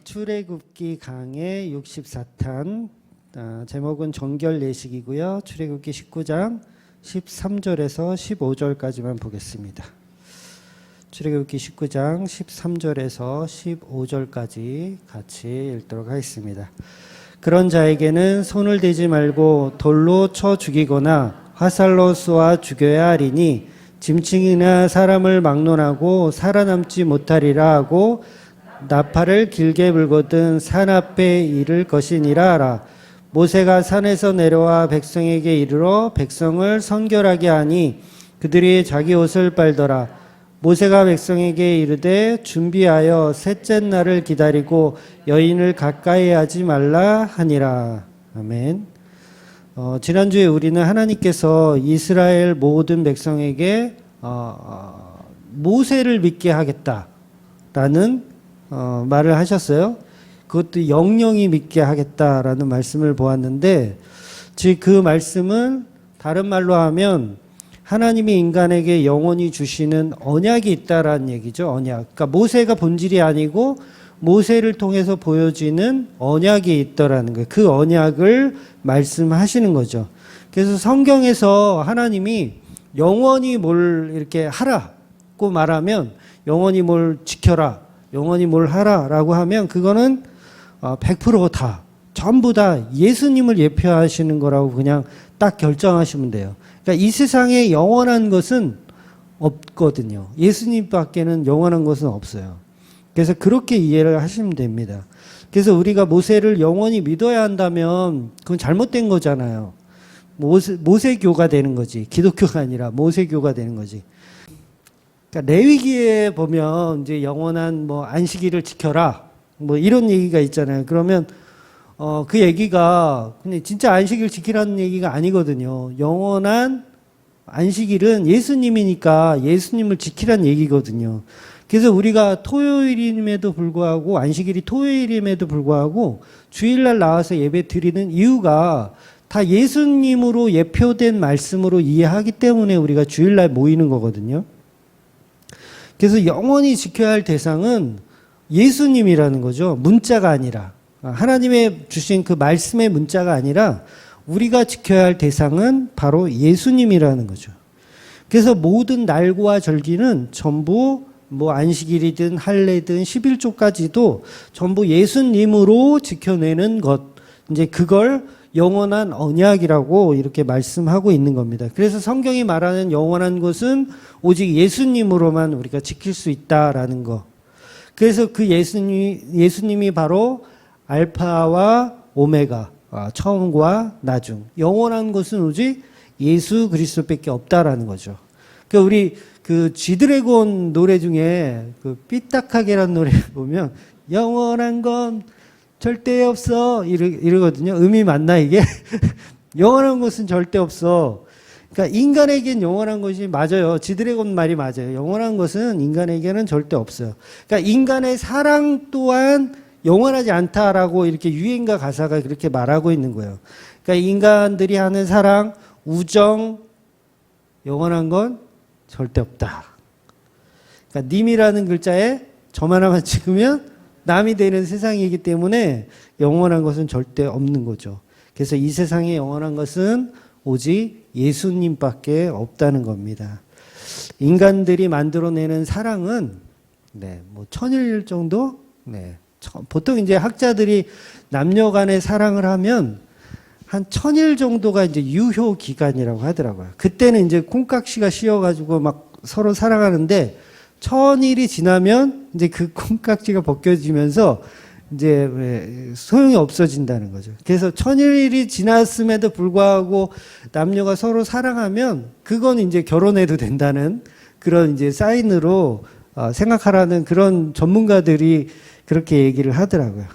출애굽기 강의 64탄, 제목은 정결 예식이고요. 출애굽기 19장 13절에서 15절까지만 보겠습니다. 출애굽기 19장 13절에서 15절까지 같이 읽도록 하겠습니다. 그런 자에게는 손을 대지 말고 돌로 쳐 죽이거나 화살로 쏘아 죽여야 하리니 짐승이나 사람을 막론하고 살아남지 못하리라 하고 나팔을 길게 불거든 산 앞에 이를 것이니라 하라. 모세가 산에서 내려와 백성에게 이르러 백성을 선결하게 하니 그들이 자기 옷을 빨더라. 모세가 백성에게 이르되 준비하여 셋째 날을 기다리고 여인을 가까이 하지 말라 하니라. 아멘. 지난주에 우리는 하나님께서 이스라엘 모든 백성에게 모세를 믿게 하겠다라는 말을 하셨어요. 그것도 영영이 믿게 하겠다라는 말씀을 보았는데, 즉 그 말씀은 다른 말로 하면 하나님이 인간에게 영원히 주시는 언약이 있다라는 얘기죠. 언약. 그러니까 모세가 본질이 아니고 모세를 통해서 보여지는 언약이 있더라는 거예요. 그 언약을 말씀하시는 거죠. 그래서 성경에서 하나님이 영원히 뭘 이렇게 하라고 말하면, 영원히 뭘 지켜라, 영원히 뭘 하라라고 하면 그거는 100% 전부 다 예수님을 예표하시는 거라고 그냥 딱 결정하시면 돼요. 그러니까 이 세상에 영원한 것은 없거든요. 예수님밖에는 영원한 것은 없어요. 그래서 그렇게 이해를 하시면 됩니다. 그래서 우리가 모세를 영원히 믿어야 한다면 그건 잘못된 거잖아요. 모세교가 되는 거지. 기독교가 아니라 모세교가 되는 거지. 그러니까 레위기에 보면 이제 영원한 안식일을 지켜라 이런 얘기가 있잖아요. 그러면 그 얘기가 근데 진짜 안식일 지키라는 얘기가 아니거든요. 영원한 안식일은 예수님이니까 예수님을 지키라는 얘기거든요. 그래서 우리가 토요일임에도 불구하고, 안식일이 토요일임에도 불구하고 주일날 나와서 예배 드리는 이유가 다 예수님으로 예표된 말씀으로 이해하기 때문에 우리가 주일날 모이는 거거든요. 그래서 영원히 지켜야 할 대상은 예수님이라는 거죠. 문자가 아니라, 하나님의 주신 그 말씀의 문자가 아니라 우리가 지켜야 할 대상은 바로 예수님이라는 거죠. 그래서 모든 날과 절기는 전부 안식일이든 할례든 11조까지도 전부 예수님으로 지켜내는 것, 이제 그걸 영원한 언약이라고 이렇게 말씀하고 있는 겁니다. 그래서 성경이 말하는 영원한 것은 오직 예수님으로만 우리가 지킬 수 있다라는 거. 그래서 그 예수님이 바로 알파와 오메가, 처음과 나중. 영원한 것은 오직 예수 그리스도밖에 없다라는 거죠. 그러니까 우리 그 G드래곤 노래 중에 그 삐딱하게라는 노래 보면 영원한 건 절대 없어 이러거든요. 음이 맞나 이게? 영원한 것은 절대 없어. 그러니까 인간에겐 영원한 것이 맞아요. G드래곤 말이 맞아요. 영원한 것은 인간에게는 절대 없어요. 그러니까 인간의 사랑 또한 영원하지 않다라고 이렇게 유행가 가사가 그렇게 말하고 있는 거예요. 그러니까 인간들이 하는 사랑, 우정, 영원한 건 절대 없다. 그러니까 님이라는 글자에 점 하나만 찍으면 남이 되는 세상이기 때문에 영원한 것은 절대 없는 거죠. 그래서 이 세상에 영원한 것은 오직 예수님밖에 없다는 겁니다. 인간들이 만들어내는 사랑은 1000일 정도? 보통 이제 학자들이 남녀 간의 사랑을 하면 한 1000일 정도가 이제 유효 기간이라고 하더라고요. 그때는 이제 콩깍지가 씌어가지고 막 서로 사랑하는데 1000일이 지나면 이제 그 콩깍지가 벗겨지면서 이제 소용이 없어진다는 거죠. 그래서 1000일이 지났음에도 불구하고 남녀가 서로 사랑하면 그건 이제 결혼해도 된다는 그런 이제 사인으로 생각하라는 그런 전문가들이 그렇게 얘기를 하더라고요.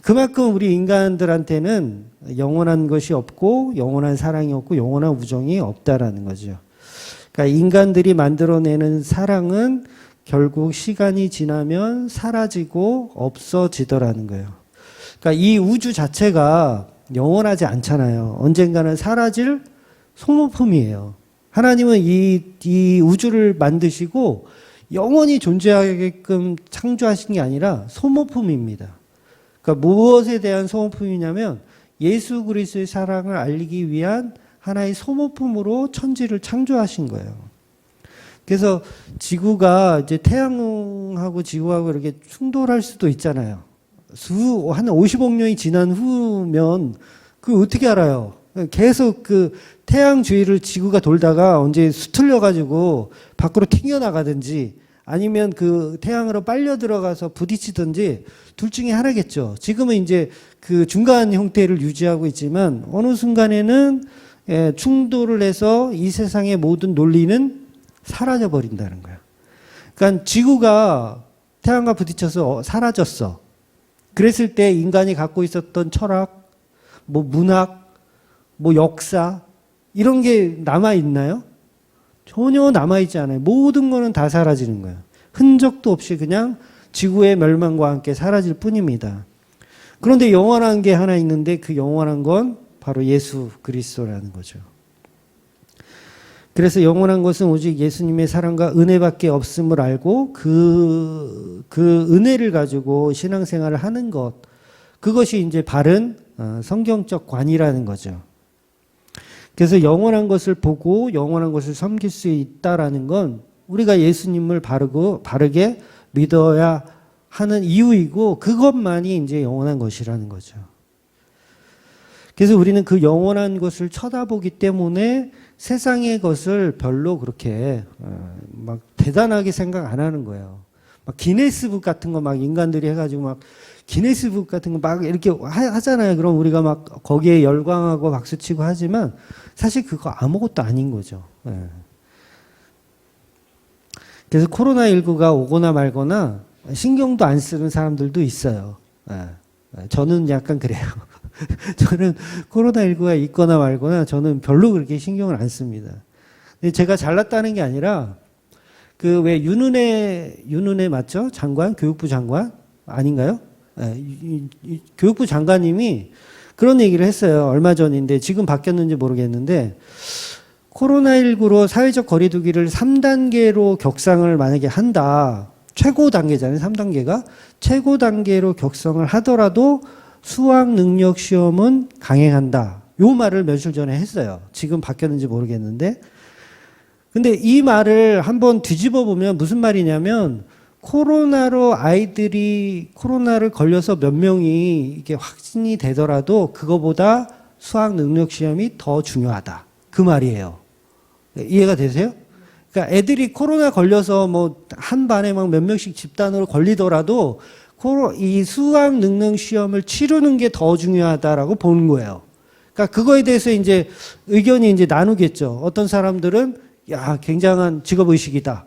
그만큼 우리 인간들한테는 영원한 것이 없고 영원한 사랑이 없고 영원한 우정이 없다라는 거죠. 그러니까 인간들이 만들어내는 사랑은 결국 시간이 지나면 사라지고 없어지더라는 거예요. 그러니까 이 우주 자체가 영원하지 않잖아요. 언젠가는 사라질 소모품이에요. 하나님은 이 우주를 만드시고 영원히 존재하게끔 창조하신 게 아니라 소모품입니다. 그러니까 무엇에 대한 소모품이냐면 예수 그리스도의 사랑을 알리기 위한 하나의 소모품으로 천지를 창조하신 거예요. 그래서 지구가 이제 태양하고 지구하고 이렇게 충돌할 수도 있잖아요. 한 50억 년이 지난 후면 그 어떻게 알아요? 계속 그 태양 주위를 지구가 돌다가 언제 수틀려 가지고 밖으로 튕겨나가든지 아니면 그 태양으로 빨려 들어가서 부딪히든지 둘 중에 하나겠죠. 지금은 이제 그 중간 형태를 유지하고 있지만 어느 순간에는 충돌을 해서 이 세상의 모든 논리는 사라져 버린다는 거예요. 그러니까 지구가 태양과 부딪혀서 사라졌어. 그랬을 때 인간이 갖고 있었던 철학, 뭐 문학, 뭐 역사 이런 게 남아 있나요? 전혀 남아 있지 않아요. 모든 거는 다 사라지는 거예요. 흔적도 없이 그냥 지구의 멸망과 함께 사라질 뿐입니다. 그런데 영원한 게 하나 있는데 그 영원한 건 바로 예수 그리스도라는 거죠. 그래서 영원한 것은 오직 예수님의 사랑과 은혜밖에 없음을 알고 그 은혜를 가지고 신앙생활을 하는 것, 그것이 이제 바른 성경적 관이라는 거죠. 그래서 영원한 것을 보고 영원한 것을 섬길 수 있다라는 건 우리가 예수님을 바르게 믿어야 하는 이유이고 그것만이 이제 영원한 것이라는 거죠. 그래서 우리는 그 영원한 것을 쳐다보기 때문에 세상의 것을 별로 그렇게 막 대단하게 생각 안 하는 거예요. 막 기네스북 같은 거 막 인간들이 해가지고 막 기네스북 같은 거 막 이렇게 하잖아요. 그럼 우리가 막 거기에 열광하고 박수치고 하지만 사실 그거 아무것도 아닌 거죠. 그래서 코로나19가 오거나 말거나 신경도 안 쓰는 사람들도 있어요. 저는 약간 그래요. 저는 코로나19가 있거나 말거나 저는 별로 그렇게 신경을 안 씁니다. 근데 제가 잘났다는 게 아니라 그 왜 윤은혜 맞죠? 장관? 교육부 장관? 아닌가요? 교육부 장관님이 그런 얘기를 했어요. 얼마 전인데 지금 바뀌었는지 모르겠는데 코로나19로 사회적 거리두기를 3단계로 격상을 만약에 한다. 최고 단계잖아요. 3단계가. 최고 단계로 격상을 하더라도 수학 능력 시험은 강행한다. 요 말을 며칠 전에 했어요. 지금 바뀌었는지 모르겠는데. 근데 이 말을 한번 뒤집어 보면 무슨 말이냐면 코로나로 아이들이 코로나를 걸려서 몇 명이 이게 확진이 되더라도 그거보다 수학 능력 시험이 더 중요하다. 그 말이에요. 이해가 되세요? 그러니까 애들이 코로나 걸려서 뭐 한 반에 막 몇 명씩 집단으로 걸리더라도 이 수학 능력 시험을 치르는 게 더 중요하다라고 보는 거예요. 그러니까 그거에 대해서 이제 의견이 이제 나누겠죠. 어떤 사람들은 야, 굉장한 직업 의식이다.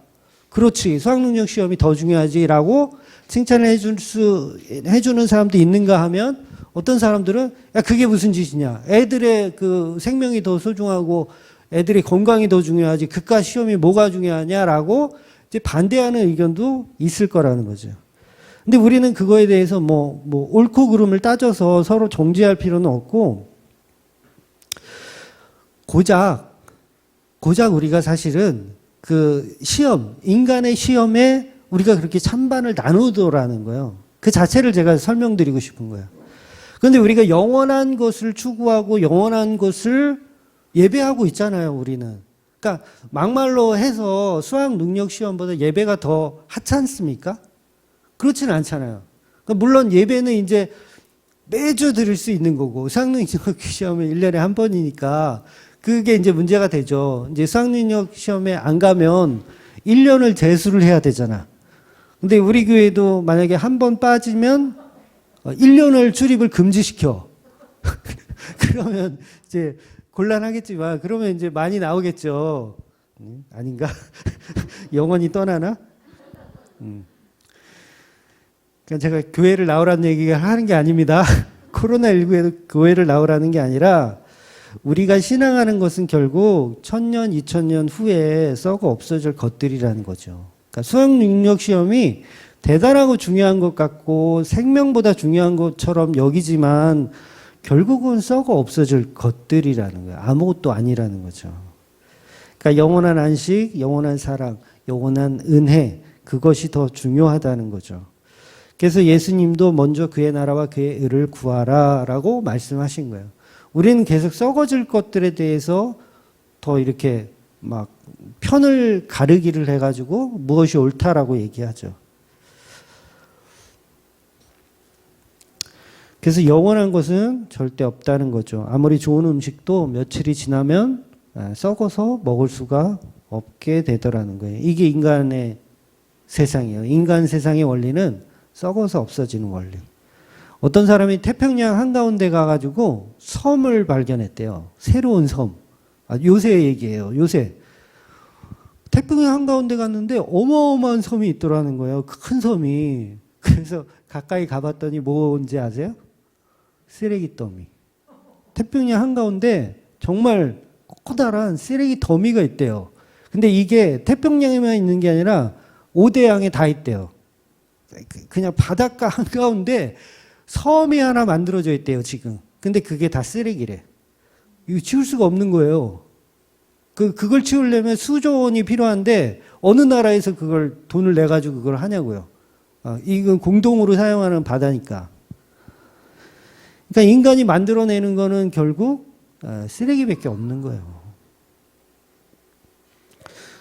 그렇지. 수학 능력 시험이 더 중요하지라고 칭찬을 해주는 사람도 있는가 하면 어떤 사람들은 야, 그게 무슨 짓이냐. 애들의 그 생명이 더 소중하고 애들의 건강이 더 중요하지. 그깟 시험이 뭐가 중요하냐라고 이제 반대하는 의견도 있을 거라는 거죠. 근데 우리는 그거에 대해서 뭐 옳고 그름을 따져서 서로 정죄할 필요는 없고 고작 우리가 사실은 그 시험, 인간의 시험에 우리가 그렇게 찬반을 나누더라는 거예요. 그 자체를 제가 설명드리고 싶은 거예요. 그런데 우리가 영원한 것을 추구하고 영원한 것을 예배하고 있잖아요, 우리는. 그러니까 막말로 해서 수학 능력 시험보다 예배가 더 하찮습니까? 그렇지는 않잖아요. 그러니까 물론 예배는 이제 매주 드릴 수 있는 거고 수학 능력 시험은 1년에 한 번이니까 그게 이제 문제가 되죠. 이제 수학 능력 시험에 안 가면 1년을 재수를 해야 되잖아. 근데 우리 교회도 만약에 한 번 빠지면 1년을 출입을 금지시켜. 그러면 이제 곤란하겠지만 그러면 이제 많이 나오겠죠. 아닌가? 영원히 떠나나? 그러니까 제가 교회를 나오라는 얘기가 하는 게 아닙니다. 코로나19에도 교회를 나오라는 게 아니라 우리가 신앙하는 것은 결국 1000년, 2000년 후에 썩어 없어질 것들이라는 거죠. 그러니까 수학 능력 시험이 대단하고 중요한 것 같고 생명보다 중요한 것처럼 여기지만 결국은 썩어 없어질 것들이라는 거예요. 아무것도 아니라는 거죠. 그러니까 영원한 안식, 영원한 사랑, 영원한 은혜, 그것이 더 중요하다는 거죠. 그래서 예수님도 먼저 그의 나라와 그의 의를 구하라 라고 말씀하신 거예요. 우리는 계속 썩어질 것들에 대해서 더 이렇게 막 편을 가르기를 해가지고 무엇이 옳다라고 얘기하죠. 그래서 영원한 것은 절대 없다는 거죠. 아무리 좋은 음식도 며칠이 지나면 썩어서 먹을 수가 없게 되더라는 거예요. 이게 인간의 세상이에요. 인간 세상의 원리는 썩어서 없어지는 원리. 어떤 사람이 태평양 한가운데 가가지고 섬을 발견했대요. 새로운 섬. 요새 얘기예요. 요새. 태평양 한가운데 갔는데 어마어마한 섬이 있더라는 거예요. 큰 섬이. 그래서 가까이 가봤더니 뭔지 아세요? 쓰레기 더미. 태평양 한가운데 정말 커다란 쓰레기 더미가 있대요. 근데 이게 태평양에만 있는 게 아니라 5대양에 다 있대요. 그냥 바닷가 한가운데 섬이 하나 만들어져 있대요, 지금. 근데 그게 다 쓰레기래. 이거 치울 수가 없는 거예요. 그걸 치우려면 수조 원이 필요한데 어느 나라에서 그걸 돈을 내가지고 그걸 하냐고요. 이건 공동으로 사용하는 바다니까. 그러니까 인간이 만들어내는 거는 결국 쓰레기밖에 없는 거예요.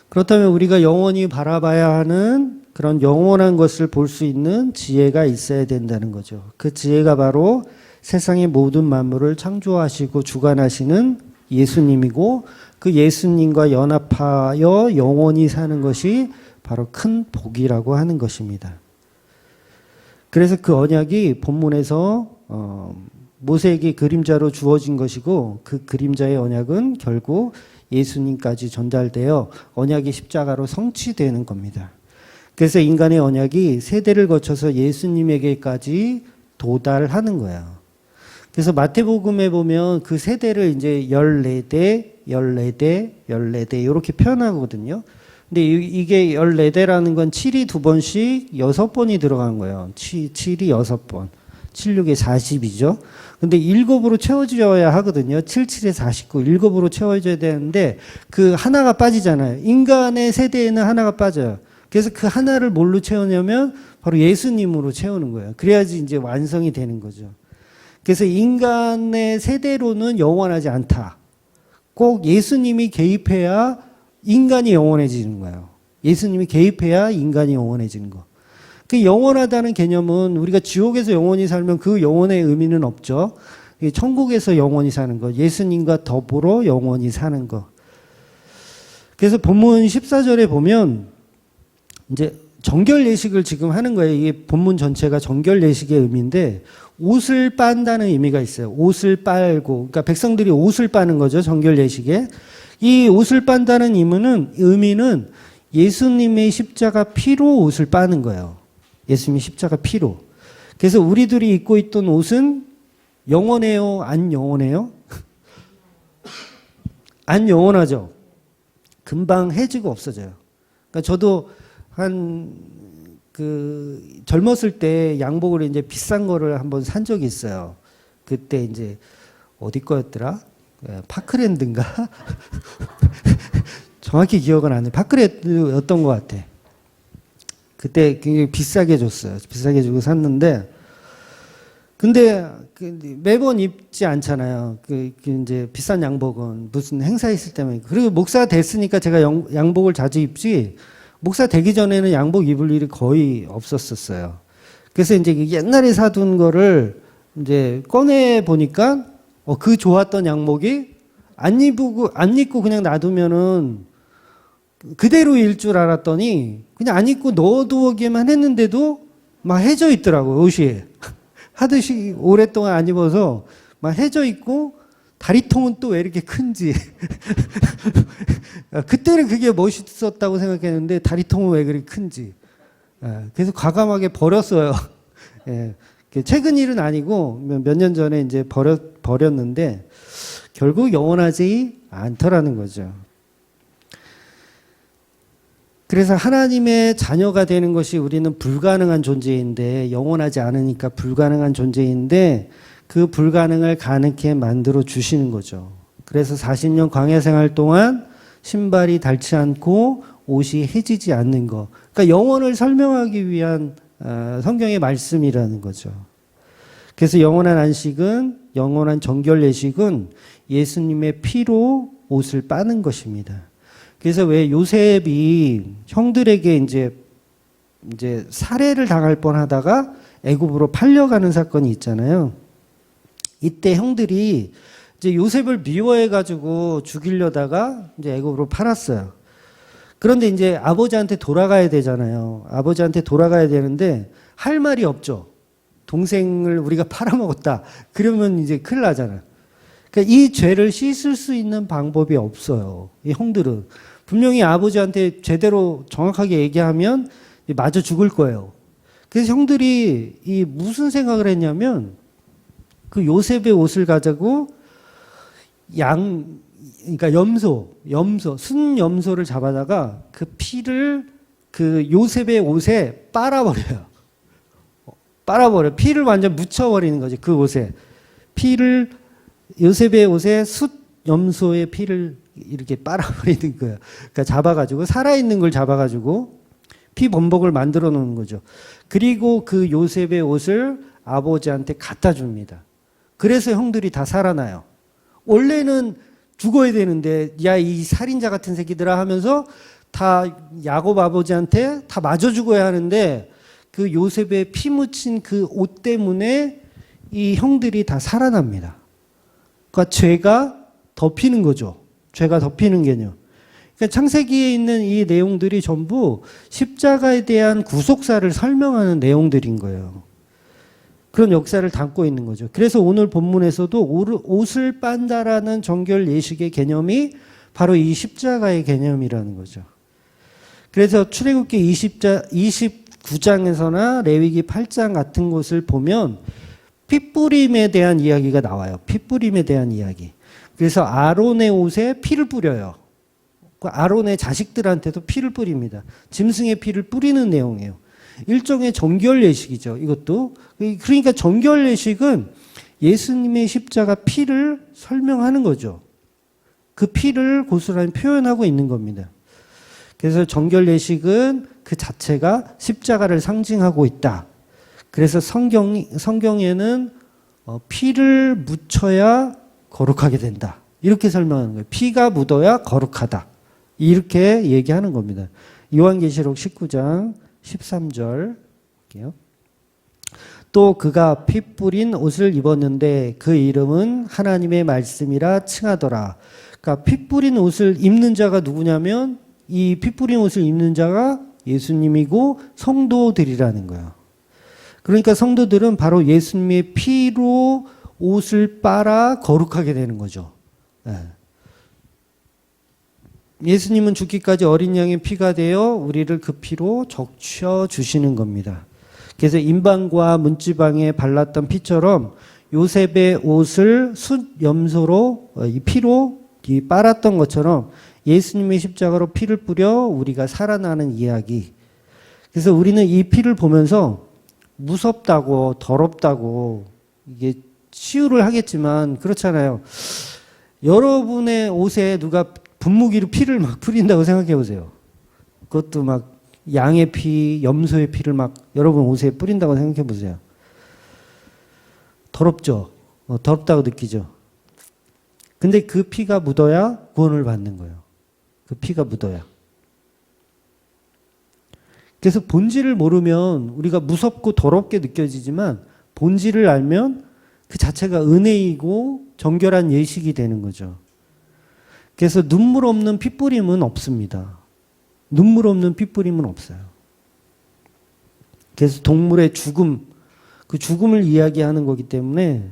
그렇다면 우리가 영원히 바라봐야 하는 그런 영원한 것을 볼 수 있는 지혜가 있어야 된다는 거죠. 그 지혜가 바로 세상의 모든 만물을 창조하시고 주관하시는 예수님이고 그 예수님과 연합하여 영원히 사는 것이 바로 큰 복이라고 하는 것입니다. 그래서 그 언약이 본문에서 모세에게 그림자로 주어진 것이고 그 그림자의 언약은 결국 예수님까지 전달되어 언약이 십자가로 성취되는 겁니다. 그래서 인간의 언약이 세대를 거쳐서 예수님에게까지 도달하는 거예요. 그래서 마태복음에 보면 그 세대를 이제 14대, 14대, 14대 이렇게 표현하거든요. 근데 이게 14대라는 건 7이 2번씩 6번이 들어간 거예요. 7이 6번. 7, 6에 40이죠. 근데 7으로 채워져야 하거든요. 7, 7에 49, 7으로 채워져야 되는데 그 하나가 빠지잖아요. 인간의 세대에는 하나가 빠져요. 그래서 그 하나를 뭘로 채우냐면 바로 예수님으로 채우는 거예요. 그래야지 이제 완성이 되는 거죠. 그래서 인간의 세대로는 영원하지 않다. 꼭 예수님이 개입해야 인간이 영원해지는 거예요. 예수님이 개입해야 인간이 영원해지는 거. 그 영원하다는 개념은 우리가 지옥에서 영원히 살면 그 영원의 의미는 없죠. 천국에서 영원히 사는 거. 예수님과 더불어 영원히 사는 거. 그래서 본문 14절에 보면 이제 정결 예식을 지금 하는 거예요. 이게 본문 전체가 정결 예식의 의미인데 옷을 빤다는 의미가 있어요. 옷을 빨고, 그러니까 백성들이 옷을 빠는 거죠. 정결 예식에. 이 옷을 빤다는 의미는 예수님의 십자가 피로 옷을 빠는 거예요. 예수님의 십자가 피로. 그래서 우리들이 입고 있던 옷은 영원해요? 안 영원해요? 안 영원하죠. 금방 해지고 없어져요. 그러니까 저도 젊었을 때 양복을 이제 비싼 거를 한번 산 적이 있어요. 그때 이제 어디 거였더라? 파크랜드인가? 정확히 기억은 안 나요. 파크랜드였던 것 같아. 그때 굉장히 비싸게 줬어요. 비싸게 주고 샀는데, 근데 매번 입지 않잖아요. 이제 비싼 양복은 무슨 행사 있을 때만. 그리고 목사 됐으니까 제가 양복을 자주 입지, 목사 되기 전에는 양복 입을 일이 거의 없었었어요. 그래서 이제 옛날에 사둔 거를 이제 꺼내 보니까 그 좋았던 양복이 안 입고 그냥 놔두면은 그대로 일 줄 알았더니 그냥 안 입고 넣어두기만 했는데도 막 해져 있더라고요, 옷이. 하듯이 오랫동안 안 입어서 막 해져 있고 다리통은 또 왜 이렇게 큰지. 그때는 그게 멋있었다고 생각했는데 다리통은 왜 그렇게 큰지. 그래서 과감하게 버렸어요. 최근 일은 아니고 몇 년 전에 이제 버렸는데 결국 영원하지 않더라는 거죠. 그래서 하나님의 자녀가 되는 것이 우리는 불가능한 존재인데, 영원하지 않으니까 불가능한 존재인데 그 불가능을 가능케 만들어 주시는 거죠. 그래서 40년 광야 생활 동안 신발이 닳지 않고 옷이 해지지 않는 거. 그러니까 그러니까 영혼을 설명하기 위한 성경의 말씀이라는 거죠. 그래서 영원한 안식은, 영원한 정결 예식은 예수님의 피로 옷을 빠는 것입니다. 그래서 왜 요셉이 형들에게 이제 살해를 당할 뻔하다가 애굽으로 팔려가는 사건이 있잖아요. 이때 형들이 이제 요셉을 미워해가지고 죽이려다가 이제 애굽으로 팔았어요. 그런데 이제 아버지한테 돌아가야 되잖아요. 아버지한테 돌아가야 되는데 할 말이 없죠. 동생을 우리가 팔아먹었다. 그러면 이제 큰일 나잖아요. 그러니까 이 죄를 씻을 수 있는 방법이 없어요. 이 형들은. 분명히 아버지한테 제대로 정확하게 얘기하면 맞아 죽을 거예요. 그래서 형들이 이 무슨 생각을 했냐면 그 요셉의 옷을 가지고 그러니까 순염소를 잡아다가 그 피를 그 요셉의 옷에 빨아버려요. 피를 완전 묻혀버리는 거죠. 그 옷에. 요셉의 옷에 숫염소의 피를 이렇게 빨아버리는 거예요. 그러니까 잡아가지고, 살아있는 걸 잡아가지고 피 범벅을 만들어 놓는 거죠. 그리고 그 요셉의 옷을 아버지한테 갖다 줍니다. 그래서 형들이 다 살아나요. 원래는 죽어야 되는데, 야, 이 살인자 같은 새끼들아 하면서 다 야곱 아버지한테 다 맞아 죽어야 하는데, 그 요셉의 피 묻힌 그 옷 때문에 이 형들이 다 살아납니다. 그러니까 죄가 덮이는 거죠. 죄가 덮이는 개념. 그러니까 창세기에 있는 이 내용들이 전부 십자가에 대한 구속사를 설명하는 내용들인 거예요. 그런 역사를 담고 있는 거죠. 그래서 오늘 본문에서도 옷을 빤다라는 정결 예식의 개념이 바로 이 십자가의 개념이라는 거죠. 그래서 출애굽기 29장에서나 레위기 8장 같은 곳을 보면 핏뿌림에 대한 이야기가 나와요. 핏뿌림에 대한 이야기. 그래서 아론의 옷에 피를 뿌려요. 아론의 자식들한테도 피를 뿌립니다. 짐승의 피를 뿌리는 내용이에요. 일종의 정결 예식이죠. 이것도. 그러니까 정결 예식은 예수님의 십자가 피를 설명하는 거죠. 그 피를 고스란히 표현하고 있는 겁니다. 그래서 정결 예식은 그 자체가 십자가를 상징하고 있다. 그래서 성경에는 피를 묻혀야 거룩하게 된다. 이렇게 설명하는 거예요. 피가 묻어야 거룩하다. 이렇게 얘기하는 겁니다. 요한계시록 19장 13절 볼게요. 또 그가 피 뿌린 옷을 입었는데 그 이름은 하나님의 말씀이라 칭하더라. 그러니까 피 뿌린 옷을 입는 자가 누구냐면 이 피 뿌린 옷을 입는 자가 예수님이고 성도들이라는 거예요. 그러니까 성도들은 바로 예수님의 피로 옷을 빨아 거룩하게 되는 거죠. 예수님은 죽기까지 어린 양의 피가 되어 우리를 그 피로 적셔 주시는 겁니다. 그래서 임방과 문지방에 발랐던 피처럼 요셉의 옷을 숫염소로 이 피로 빨았던 것처럼 예수님의 십자가로 피를 뿌려 우리가 살아나는 이야기. 그래서 우리는 이 피를 보면서 무섭다고 더럽다고 이게 치유를 하겠지만 그렇잖아요. 여러분의 옷에 누가 분무기로 피를 막 뿌린다고 생각해 보세요. 그것도 막 양의 피, 염소의 피를 막 여러분 옷에 뿌린다고 생각해 보세요. 더럽죠? 더럽다고 느끼죠? 근데 그 피가 묻어야 구원을 받는 거예요. 그 피가 묻어야. 그래서 본질을 모르면 우리가 무섭고 더럽게 느껴지지만 본질을 알면 그 자체가 은혜이고 정결한 예식이 되는 거죠. 그래서 눈물 없는 핏뿌림은 없습니다. 눈물 없는 핏뿌림은 없어요. 그래서 동물의 죽음, 그 죽음을 이야기하는 거기 때문에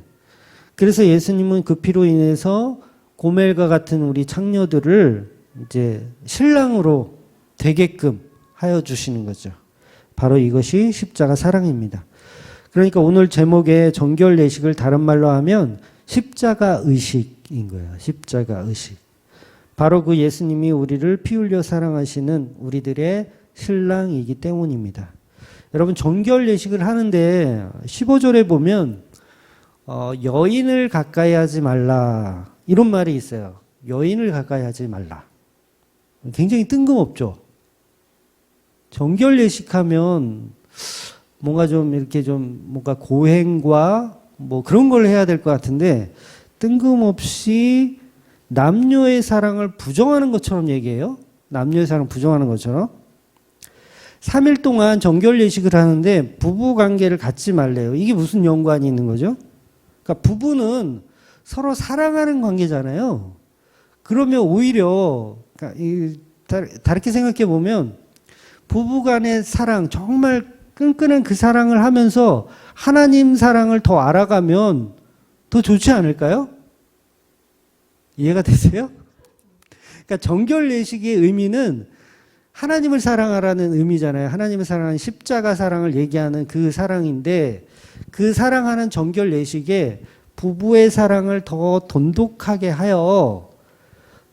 그래서 예수님은 그 피로 인해서 고멜과 같은 우리 창녀들을 이제 신랑으로 되게끔 하여 주시는 거죠. 바로 이것이 십자가 사랑입니다. 그러니까 오늘 제목의 정결 예식을 다른 말로 하면 십자가 의식인 거예요. 십자가 의식. 바로 그 예수님이 우리를 피 흘려 사랑하시는 우리들의 신랑이기 때문입니다. 여러분 정결 예식을 하는데 15절에 보면 여인을 가까이 하지 말라 이런 말이 있어요. 여인을 가까이 하지 말라. 굉장히 뜬금없죠. 정결 예식하면 뭔가 좀 이렇게 좀 뭔가 고행과 뭐 그런 걸 해야 될 것 같은데 뜬금없이 남녀의 사랑을 부정하는 것처럼 얘기해요. 남녀의 사랑을 부정하는 것처럼. 3일 동안 정결 예식을 하는데 부부 관계를 갖지 말래요. 이게 무슨 연관이 있는 거죠? 그러니까 부부는 서로 사랑하는 관계잖아요. 그러면 오히려 그러니까 다르게 생각해 보면 부부 간의 사랑, 정말 끈끈한 그 사랑을 하면서 하나님 사랑을 더 알아가면 더 좋지 않을까요? 이해가 되세요? 그러니까 정결 예식의 의미는 하나님을 사랑하라는 의미잖아요. 하나님을 사랑하는 십자가 사랑을 얘기하는 그 사랑인데 그 사랑하는 정결 예식에 부부의 사랑을 더 돈독하게 하여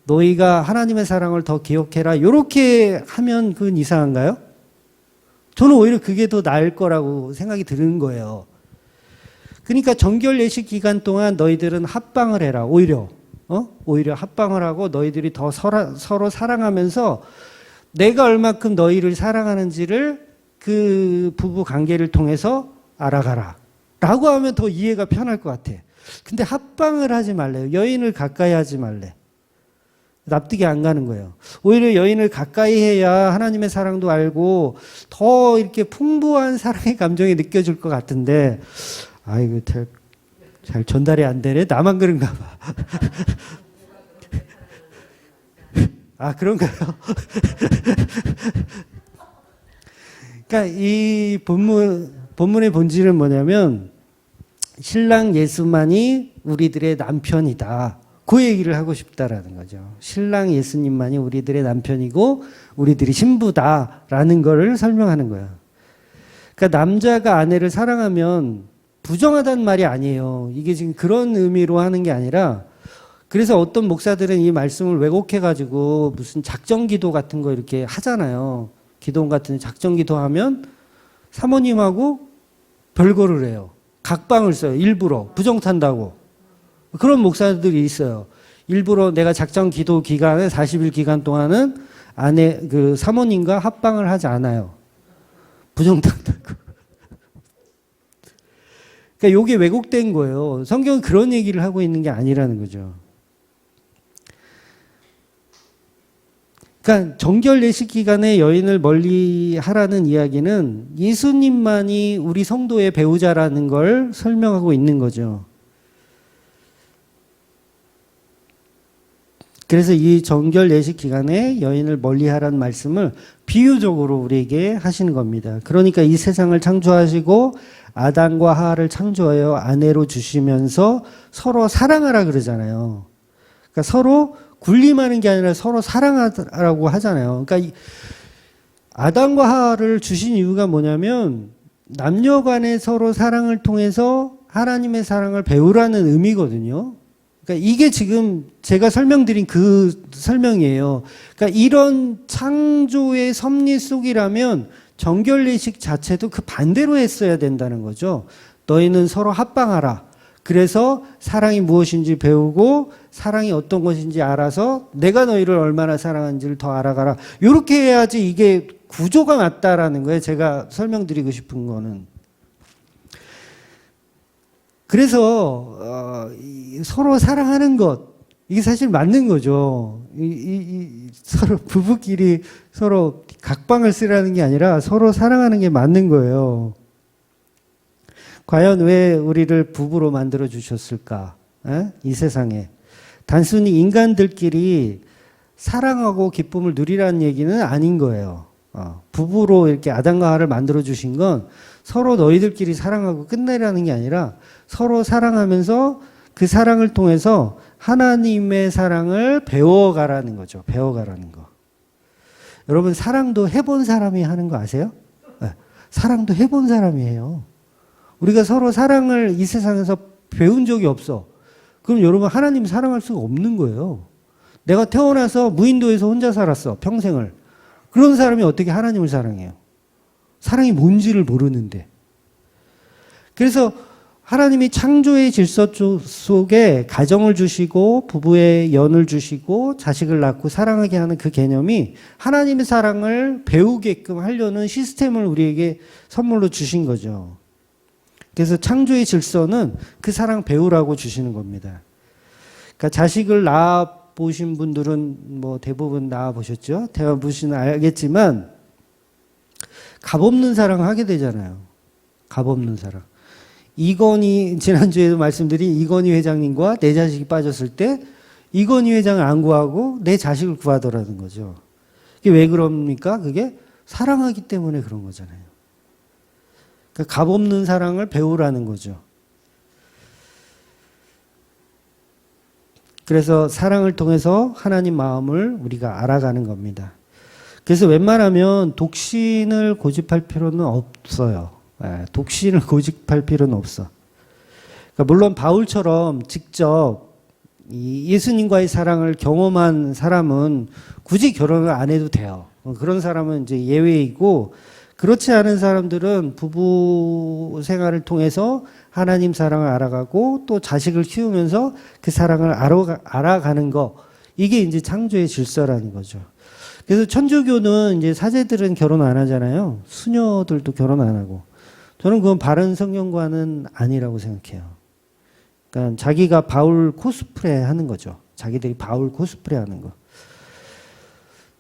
너희가 하나님의 사랑을 더 기억해라. 이렇게 하면 그건 이상한가요? 저는 오히려 그게 더 나을 거라고 생각이 드는 거예요. 그러니까 정결 예식 기간 동안 너희들은 합방을 해라. 오히려 합방을 하고 너희들이 더 서로 사랑하면서 내가 얼마큼 너희를 사랑하는지를 그 부부 관계를 통해서 알아가라. 라고 하면 더 이해가 편할 것 같아. 근데 합방을 하지 말래요. 여인을 가까이 하지 말래. 납득이 안 가는 거예요. 오히려 여인을 가까이 해야 하나님의 사랑도 알고 더 이렇게 풍부한 사랑의 감정이 느껴질 것 같은데, 아이고, 잘 전달이 안 되네. 나만 그런가 봐. 아, 그런가요? 그러니까 이 본문의 본질은 뭐냐면 신랑 예수만이 우리들의 남편이다. 그 얘기를 하고 싶다라는 거죠. 신랑 예수님만이 우리들의 남편이고 우리들이 신부다라는 거를 설명하는 거예요. 그러니까 남자가 아내를 사랑하면 부정하다는 말이 아니에요. 이게 지금 그런 의미로 하는 게 아니라, 그래서 어떤 목사들은 이 말씀을 왜곡해가지고 무슨 작정기도 같은 거 이렇게 하잖아요. 기도 같은 작정기도 하면 사모님하고 별거를 해요. 각방을 써요. 일부러 부정탄다고. 그런 목사들이 있어요. 일부러 내가 작정기도 기간에 40일 기간 동안은 사모님과 합방을 하지 않아요. 부정탄다고. 그러니까 이게 왜곡된 거예요. 성경은 그런 얘기를 하고 있는 게 아니라는 거죠. 그러니까 정결 예식 기간에 여인을 멀리 하라는 이야기는 예수님만이 우리 성도의 배우자라는 걸 설명하고 있는 거죠. 그래서 이 정결 예식 기간에 여인을 멀리 하라는 말씀을 비유적으로 우리에게 하시는 겁니다. 그러니까 이 세상을 창조하시고 아담과 하와를 창조하여 아내로 주시면서 서로 사랑하라 그러잖아요. 그러니까 서로 군림하는 게 아니라 서로 사랑하라고 하잖아요. 그러니까 아담과 하와를 주신 이유가 뭐냐면 남녀 간의 서로 사랑을 통해서 하나님의 사랑을 배우라는 의미거든요. 그러니까 이게 지금 제가 설명드린 그 설명이에요. 그러니까 이런 창조의 섭리 속이라면 정결 예식 자체도 그 반대로 했어야 된다는 거죠. 너희는 서로 합방하라. 그래서 사랑이 무엇인지 배우고 사랑이 어떤 것인지 알아서 내가 너희를 얼마나 사랑하는지를 더 알아가라. 이렇게 해야지 이게 구조가 맞다라는 거예요. 제가 설명드리고 싶은 거는. 그래서 서로 사랑하는 것, 이게 사실 맞는 거죠. 서로 부부끼리 서로 각방을 쓰라는 게 아니라 서로 사랑하는 게 맞는 거예요. 과연 왜 우리를 부부로 만들어 주셨을까? 이 세상에. 단순히 인간들끼리 사랑하고 기쁨을 누리라는 얘기는 아닌 거예요. 부부로 이렇게 아담과 하와를 만들어 주신 건 서로 너희들끼리 사랑하고 끝내라는 게 아니라 서로 사랑하면서 그 사랑을 통해서 하나님의 사랑을 배워가라는 거죠. 배워가라는 거. 여러분, 사랑도 해본 사람이 하는 거 아세요? 네. 사랑도 해본 사람이 해요. 우리가 서로 사랑을 이 세상에서 배운 적이 없어. 그럼 여러분, 하나님 사랑할 수가 없는 거예요. 내가 태어나서 무인도에서 혼자 살았어. 평생을. 그런 사람이 어떻게 하나님을 사랑해요? 사랑이 뭔지를 모르는데. 그래서 하나님이 창조의 질서 속에 가정을 주시고 부부의 연을 주시고 자식을 낳고 사랑하게 하는 그 개념이 하나님의 사랑을 배우게끔 하려는 시스템을 우리에게 선물로 주신 거죠. 그래서 창조의 질서는 그 사랑 배우라고 주시는 겁니다. 그러니까 자식을 낳아 보신 분들은 뭐 대부분 낳아 보셨죠? 대화 보시면 알겠지만 값없는 사랑을 하게 되잖아요. 값없는 사랑. 이건희 지난주에도 말씀드린 이건희 회장님과 내 자식이 빠졌을 때 이건희 회장을 안 구하고 내 자식을 구하더라는 거죠. 그게 왜 그럽니까? 그게 사랑하기 때문에 그런 거잖아요. 그러니까 값없는 사랑을 배우라는 거죠. 그래서 사랑을 통해서 하나님 마음을 우리가 알아가는 겁니다. 그래서 웬만하면 독신을 고집할 필요는 없어요. 독신을 고집할 필요는 없어. 그러니까 물론 바울처럼 직접 이 예수님과의 사랑을 경험한 사람은 굳이 결혼을 안 해도 돼요. 그런 사람은 이제 예외이고, 그렇지 않은 사람들은 부부 생활을 통해서 하나님 사랑을 알아가고 또 자식을 키우면서 그 사랑을 알아가는 거, 이게 이제 창조의 질서라는 거죠. 그래서 천주교는 이제 사제들은 결혼 안 하잖아요. 수녀들도 결혼 안 하고. 저는 그건 바른 성경과는 아니라고 생각해요. 그러니까 자기가 바울 코스프레 하는 거죠. 자기들이 바울 코스프레 하는 거.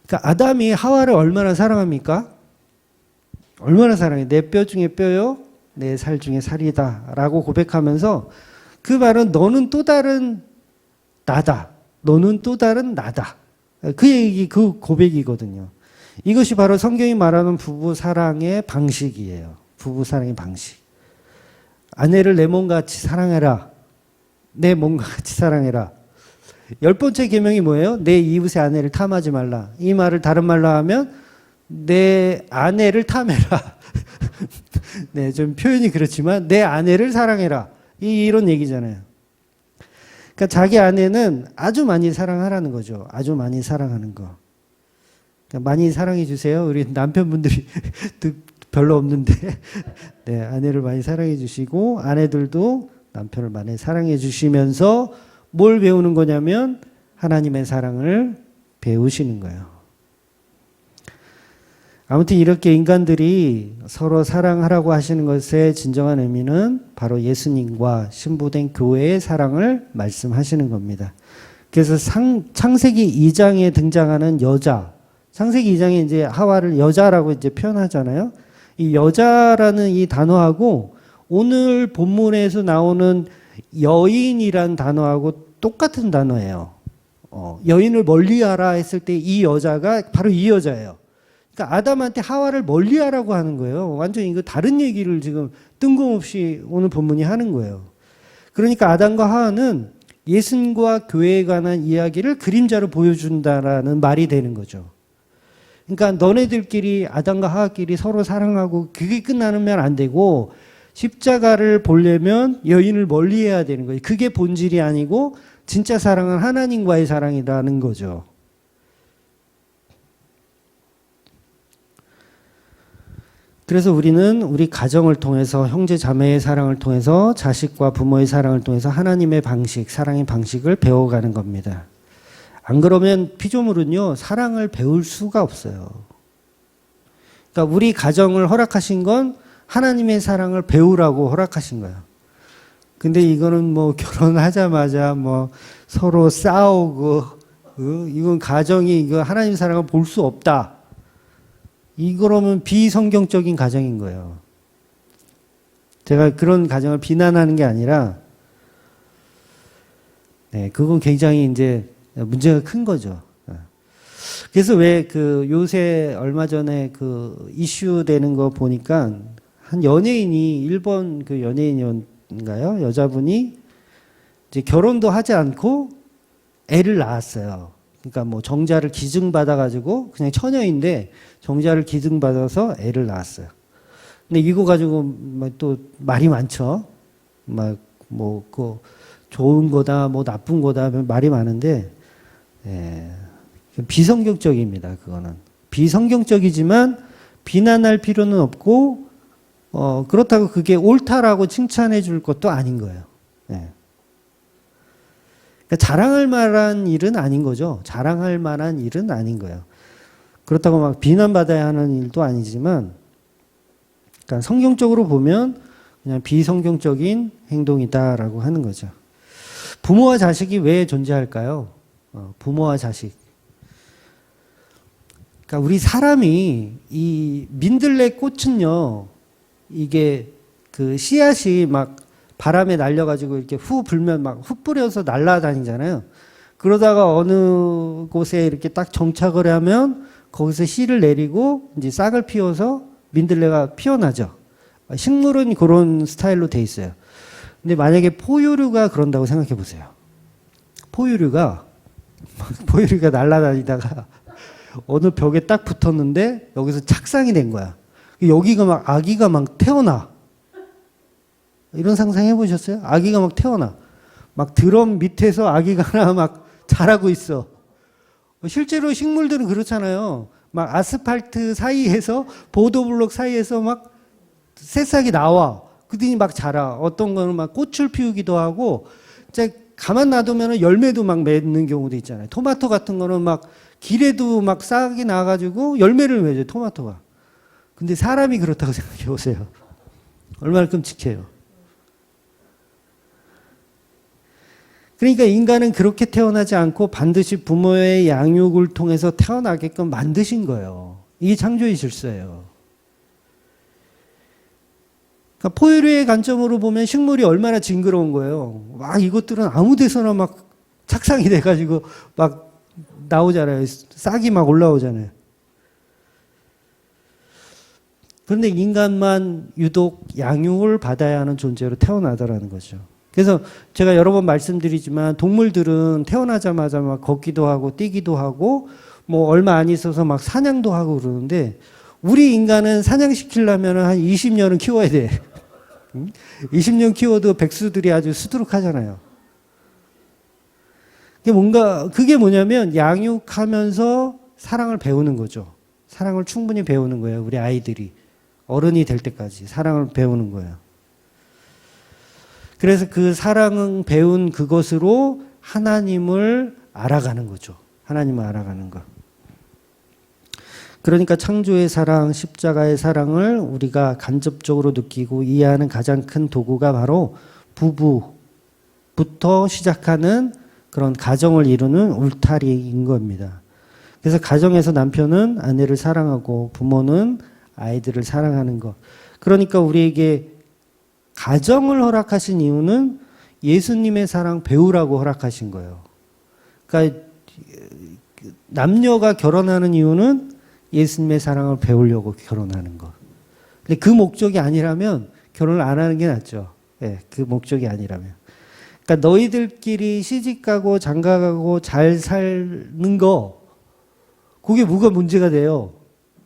그러니까 아담이 하와를 얼마나 사랑합니까? 얼마나 사랑해. 내 뼈 중에 뼈요, 내 살 중에 살이다 라고 고백하면서 그 말은 너는 또 다른 나다. 너는 또 다른 나다. 그 얘기, 그 고백이거든요. 이것이 바로 성경이 말하는 부부 사랑의 방식이에요. 부부 사랑의 방식. 아내를 내 몸같이 사랑해라. 내 몸과 같이 사랑해라. 10번째 계명이 뭐예요? 내 이웃의 아내를 탐하지 말라. 이 말을 다른 말로 하면 내 아내를 탐해라. 네, 좀 표현이 그렇지만 내 아내를 사랑해라. 이런 얘기잖아요. 그러니까 자기 아내는 아주 많이 사랑하라는 거죠. 아주 많이 사랑하는 거. 그러니까 많이 사랑해 주세요. 우리 남편분들이 별로 없는데 네, 아내를 많이 사랑해 주시고 아내들도 남편을 많이 사랑해 주시면서 뭘 배우는 거냐면 하나님의 사랑을 배우시는 거예요. 아무튼 이렇게 인간들이 서로 사랑하라고 하시는 것의 진정한 의미는 바로 예수님과 신부된 교회의 사랑을 말씀하시는 겁니다. 그래서 창세기 2장에 등장하는 여자, 창세기 2장에 이제 하와를 여자라고 이제 표현하잖아요. 이 여자라는 이 단어하고 오늘 본문에서 나오는 여인이란 단어하고 똑같은 단어예요. 여인을 멀리하라 했을 때 이 여자가 바로 이 여자예요. 그러니까 아담한테 하와를 멀리하라고 하는 거예요. 완전히 이거 다른 얘기를 지금 뜬금없이 오늘 본문이 하는 거예요. 그러니까 아담과 하와는 예수님과 교회에 관한 이야기를 그림자로 보여준다라는 말이 되는 거죠. 그러니까 너네들끼리 아담과 하와끼리 서로 사랑하고 그게 끝나면 안 되고 십자가를 보려면 여인을 멀리해야 되는 거예요. 그게 본질이 아니고 진짜 사랑은 하나님과의 사랑이라는 거죠. 그래서 우리는 우리 가정을 통해서 형제 자매의 사랑을 통해서 자식과 부모의 사랑을 통해서 하나님의 방식, 사랑의 방식을 배워가는 겁니다. 안 그러면 피조물은요, 사랑을 배울 수가 없어요. 그러니까 우리 가정을 허락하신 건 하나님의 사랑을 배우라고 허락하신 거예요. 근데 이거는 뭐 결혼하자마자 뭐 서로 싸우고, 이건 가정이 이거 하나님의 사랑을 볼 수 없다. 이거라면 비성경적인 가정인 거예요. 제가 그런 가정을 비난하는 게 아니라, 네, 그건 굉장히 이제 문제가 큰 거죠. 그래서 왜 그 요새 얼마 전에 그 이슈 되는 거 보니까 한 연예인이, 일본 그 연예인인가요? 여자분이 이제 결혼도 하지 않고 애를 낳았어요. 그러니까 뭐 정자를 기증받아가지고 그냥 처녀인데 정자를 기증받아서 애를 낳았어요. 근데 이거 가지고 또 말이 많죠. 막 뭐 그 좋은 거다, 뭐 나쁜 거다 말이 많은데, 예, 비성경적입니다. 그거는 비성경적이지만 비난할 필요는 없고 그렇다고 그게 옳다라고 칭찬해 줄 것도 아닌 거예요. 예. 그러니까 자랑할 만한 일은 아닌 거죠. 자랑할 만한 일은 아닌 거예요. 그렇다고 막 비난받아야 하는 일도 아니지만, 그러니까 성경적으로 보면 그냥 비성경적인 행동이다라고 하는 거죠. 부모와 자식이 왜 존재할까요? 부모와 자식. 그러니까 우리 사람이 이 민들레 꽃은요, 이게 그 씨앗이 막 바람에 날려가지고 이렇게 후 불면 막 후 뿌려서 날아다니잖아요. 그러다가 어느 곳에 이렇게 딱 정착을 하면 거기서 씨를 내리고 이제 싹을 피워서 민들레가 피어나죠. 식물은 그런 스타일로 돼 있어요. 근데 만약에 포유류가 그런다고 생각해 보세요. 포유류가 날아다니다가 어느 벽에 딱 붙었는데 여기서 착상이 된 거야. 여기가 막 아기가 막 태어나. 이런 상상 해보셨어요? 아기가 막 태어나. 막 드럼 밑에서 아기가 하나 막 자라고 있어. 실제로 식물들은 그렇잖아요. 막 아스팔트 사이에서, 보도블록 사이에서 막 새싹이 나와. 그들이 막 자라. 어떤 거는 막 꽃을 피우기도 하고, 이제 가만 놔두면 열매도 막 맺는 경우도 있잖아요. 토마토 같은 거는 막 길에도 막 싹이 나가지고 열매를 맺어요, 토마토가. 근데 사람이 그렇다고 생각해 보세요. 얼마나 끔찍해요. 그러니까 인간은 그렇게 태어나지 않고 반드시 부모의 양육을 통해서 태어나게끔 만드신 거예요. 이게 창조의 질서예요. 그러니까 포유류의 관점으로 보면 식물이 얼마나 징그러운 거예요. 막 이것들은 아무 데서나 막 착상이 돼가지고 막 나오잖아요. 싹이 막 올라오잖아요. 그런데 인간만 유독 양육을 받아야 하는 존재로 태어나더라는 거죠. 그래서 제가 여러 번 말씀드리지만 동물들은 태어나자마자 막 걷기도 하고 뛰기도 하고 뭐 얼마 안 있어서 막 사냥도 하고 그러는데 우리 인간은 사냥시키려면 한 20년은 키워야 돼. 20년 키워도 백수들이 아주 수두룩하잖아요. 그게 뭐냐면 양육하면서 사랑을 배우는 거죠. 사랑을 충분히 배우는 거예요. 우리 아이들이. 어른이 될 때까지 사랑을 배우는 거예요. 그래서 그 사랑을 배운 그것으로 하나님을 알아가는 거죠. 하나님을 알아가는 것. 그러니까 창조의 사랑, 십자가의 사랑을 우리가 간접적으로 느끼고 이해하는 가장 큰 도구가 바로 부부부터 시작하는 그런 가정을 이루는 울타리인 겁니다. 그래서 가정에서 남편은 아내를 사랑하고 부모는 아이들을 사랑하는 것. 그러니까 우리에게 가정을 허락하신 이유는 예수님의 사랑 배우라고 허락하신 거예요. 그러니까 남녀가 결혼하는 이유는 예수님의 사랑을 배우려고 결혼하는 것. 근데 그 목적이 아니라면 결혼을 안 하는 게 낫죠. 예, 그 목적이 아니라면. 그러니까 너희들끼리 시집가고 장가가고 잘 사는 거, 그게 뭐가 문제가 돼요?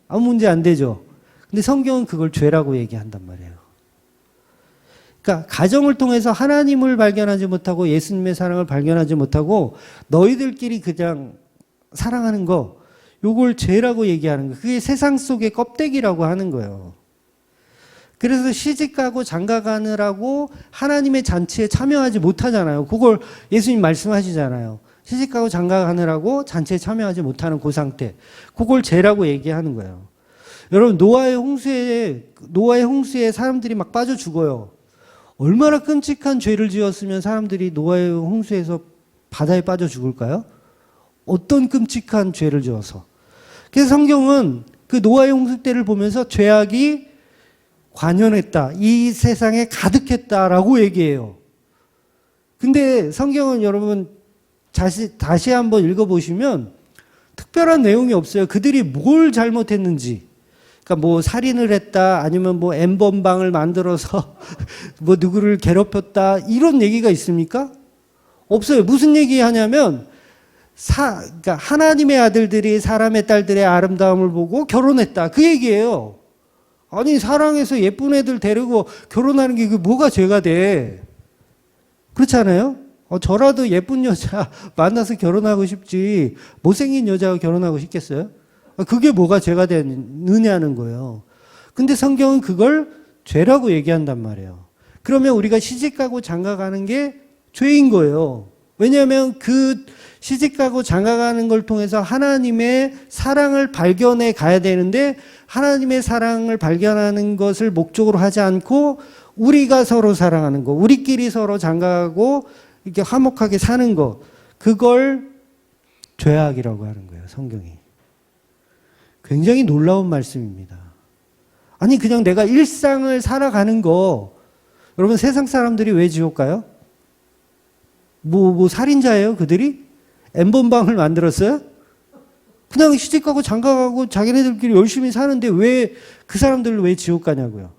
아무 문제 안 되죠. 근데 성경은 그걸 죄라고 얘기한단 말이에요. 그러니까 가정을 통해서 하나님을 발견하지 못하고 예수님의 사랑을 발견하지 못하고 너희들끼리 그냥 사랑하는 거, 요걸 죄라고 얘기하는 거예요. 그게 세상 속의 껍데기라고 하는 거예요. 그래서 시집가고 장가가느라고 하나님의 잔치에 참여하지 못하잖아요. 그걸 예수님 말씀하시잖아요. 시집가고 장가가느라고 잔치에 참여하지 못하는 그 상태. 그걸 죄라고 얘기하는 거예요. 여러분, 노아의 홍수에 사람들이 막 빠져 죽어요. 얼마나 끔찍한 죄를 지었으면 사람들이 노아의 홍수에서 바다에 빠져 죽을까요? 어떤 끔찍한 죄를 지어서. 그래서 성경은 그 노아의 홍수 때를 보면서 죄악이 관연했다. 이 세상에 가득했다라고 얘기해요. 근데 성경은 여러분 다시 한번 읽어보시면 특별한 내용이 없어요. 그들이 뭘 잘못했는지. 그러니까 뭐 살인을 했다, 아니면 뭐 N번방을 만들어서 뭐 누구를 괴롭혔다, 이런 얘기가 있습니까? 없어요. 무슨 얘기 하냐면 그러니까 하나님의 아들들이 사람의 딸들의 아름다움을 보고 결혼했다. 그 얘기예요. 아니, 사랑해서 예쁜 애들 데리고 결혼하는 게 뭐가 죄가 돼? 그렇지 않아요? 저라도 예쁜 여자 만나서 결혼하고 싶지 못생긴 여자와 결혼하고 싶겠어요? 그게 뭐가 죄가 되느냐는 거예요. 근데 성경은 그걸 죄라고 얘기한단 말이에요. 그러면 우리가 시집가고 장가가는 게 죄인 거예요. 왜냐하면 그 시집가고 장가가는 걸 통해서 하나님의 사랑을 발견해 가야 되는데 하나님의 사랑을 발견하는 것을 목적으로 하지 않고 우리가 서로 사랑하는 거, 우리끼리 서로 장가가고 이렇게 화목하게 사는 거, 그걸 죄악이라고 하는 거예요, 성경이. 굉장히 놀라운 말씀입니다. 아니 그냥 내가 일상을 살아가는 거, 여러분 세상 사람들이 왜 지옥 가요? 뭐 살인자예요 그들이? N번방을 만들었어요? 그냥 시집가고 장가가고 자기네들끼리 열심히 사는데 왜 그 사람들을 왜 지옥 가냐고요.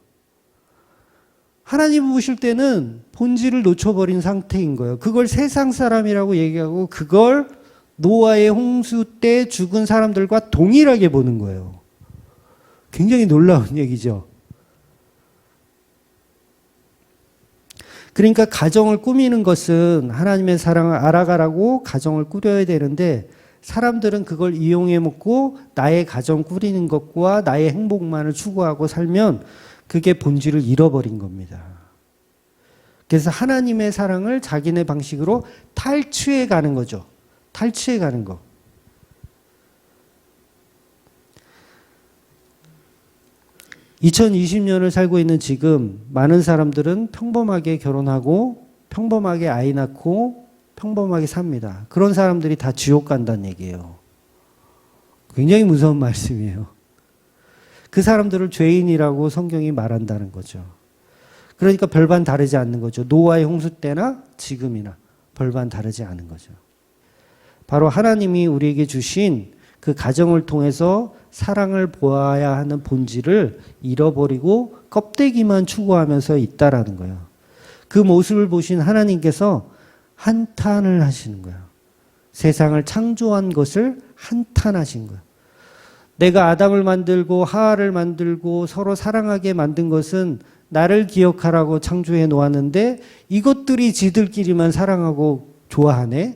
하나님 보실 때는 본질을 놓쳐버린 상태인 거예요. 그걸 세상 사람이라고 얘기하고 그걸 노아의 홍수 때 죽은 사람들과 동일하게 보는 거예요. 굉장히 놀라운 얘기죠. 그러니까 가정을 꾸미는 것은 하나님의 사랑을 알아가라고 가정을 꾸려야 되는데 사람들은 그걸 이용해 먹고 나의 가정 꾸리는 것과 나의 행복만을 추구하고 살면 그게 본질을 잃어버린 겁니다. 그래서 하나님의 사랑을 자기네 방식으로 탈취해 가는 거죠. 탈취해 가는 거. (2020년을) 살고 있는 지금 많은 사람들은 평범하게 결혼하고 평범하게 아이 낳고 평범하게 삽니다. 그런 사람들이 다 지옥 간다는 얘기예요. 굉장히 무서운 말씀이에요. 그 사람들을 죄인이라고 성경이 말한다는 거죠. 그러니까 별반 다르지 않는 거죠. 노아의 홍수 때나 지금이나 별반 다르지 않은 거죠. 바로 하나님이 우리에게 주신 그 가정을 통해서 사랑을 보아야 하는 본질을 잃어버리고 껍데기만 추구하면서 있다라는 거예요. 그 모습을 보신 하나님께서 한탄을 하시는 거예요. 세상을 창조한 것을 한탄하신 거예요. 내가 아담을 만들고 하와를 만들고 서로 사랑하게 만든 것은 나를 기억하라고 창조해 놓았는데 이것들이 지들끼리만 사랑하고 좋아하네?